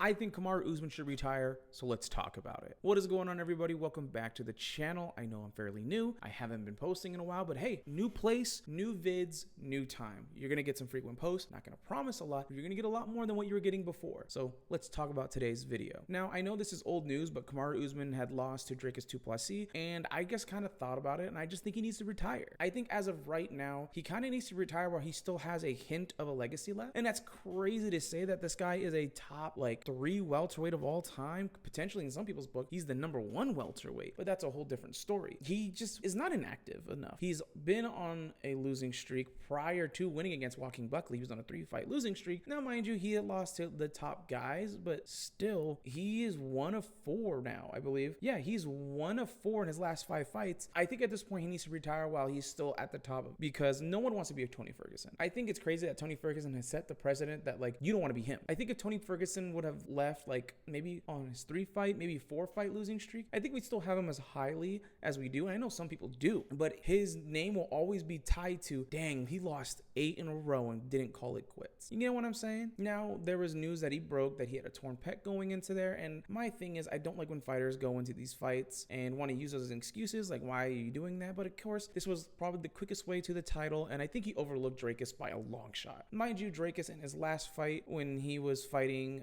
I think Kamaru Usman should retire, so let's talk about it. What is going on, everybody? Welcome back to the channel. I know I'm fairly new. I haven't been posting in a while, but hey, new place, new vids, new time. You're gonna get some frequent posts. Not gonna promise a lot, but you're gonna get a lot more than what you were getting before. So let's talk about today's video. Now, I know this is old news, but Kamaru Usman had lost to Dricus du Plessis, and I just kind of thought about it, and I just think he needs to retire. I think as of right now, he kind of needs to retire while he still has a hint of a legacy left. And that's crazy to say that this guy is a top like 3 welterweight of all time. Potentially in some people's book, he's the #1 welterweight, but that's a whole different story. He just is not inactive enough. He's been on a losing streak prior to winning against Joaquin Buckley. He was on a 3-fight losing streak. Now, mind you, he had lost to the top guys, but still, he is 1 of 4 now, I believe. Yeah, he's 1 of 4 in his last 5 fights. I think at this point, he needs to retire while he's still at the top because no one wants to be a Tony Ferguson. I think it's crazy that Tony Ferguson has set the precedent that like, you don't want to be him. I think if Tony Ferguson would have left like maybe on his 3-fight, maybe 4-fight losing streak, I think we still have him as highly as we do. And I know some people do, but his name will always be tied to, dang, he lost 8 in a row and didn't call it quits. You get what I'm saying? Now, there was news that he broke, that he had a torn pec going into there. And my thing is, I don't like when fighters go into these fights and want to use those as excuses. Like, why are you doing that? But of course, this was probably the quickest way to the title. And I think he overlooked Dricus by a long shot. Mind you, Dricus in his last fight when he was fighting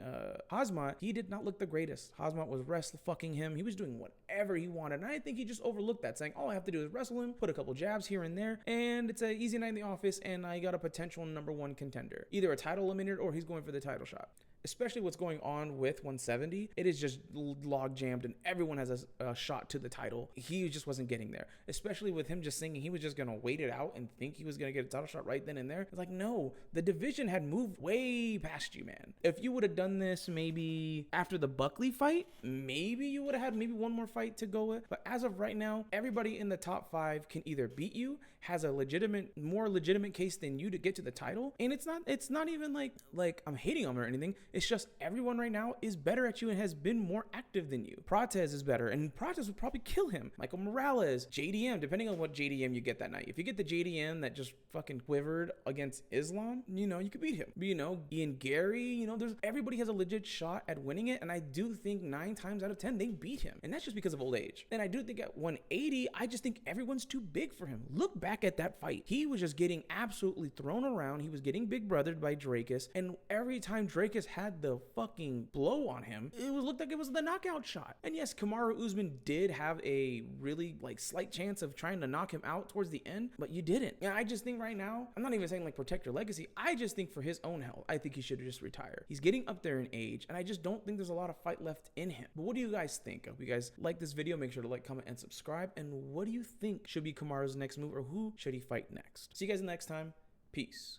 Khamzat, he did not look the greatest. Khamzat was fucking him. He was doing whatever he wanted. And I think he just overlooked that, saying, all I have to do is wrestle him, put a couple jabs here and there, and it's an easy night in the office, and I got a potential #1 contender. Either a title eliminator or he's going for the title shot. Especially what's going on with 170, it is just log jammed and everyone has a shot to the title. He just wasn't getting there. Especially with him just thinking he was just gonna wait it out and think he was gonna get a title shot right then and there. It's like, no, the division had moved way past you, man. If you would have done this maybe after the Buckley fight, maybe you would have had maybe one more fight to go with. But as of right now, everybody in the top 5 can either beat you, has a more legitimate case than you to get to the title. And it's not even like I'm hating on him or anything. It's just everyone right now is better at you and has been more active than you. Prates is better, and Prates would probably kill him. Michael Morales, JDM, depending on what JDM you get that night. If you get the JDM that just fucking quivered against Islam, you know, you could beat him. But, you know, Ian Gary, you know, everybody has a legit shot at winning it, and I do think 9 times out of 10, they beat him. And that's just because of old age. And I do think at 180, I just think everyone's too big for him. Look back at that fight. He was just getting absolutely thrown around. He was getting big brothered by Dricus, and every time Dricus had the fucking blow on him, it looked like it was the knockout shot. And yes, Kamaru Usman did have a really like slight chance of trying to knock him out towards the end, but you didn't. And I just think right now, I'm not even saying like protect your legacy. I just think for his own health, I think he should just retire. He's getting up there in age, and I just don't think there's a lot of fight left in him. But what do you guys think? If you guys like this video, make sure to like, comment, and subscribe. And what do you think should be Kamaru's next move, or who should he fight next? See you guys next time. Peace.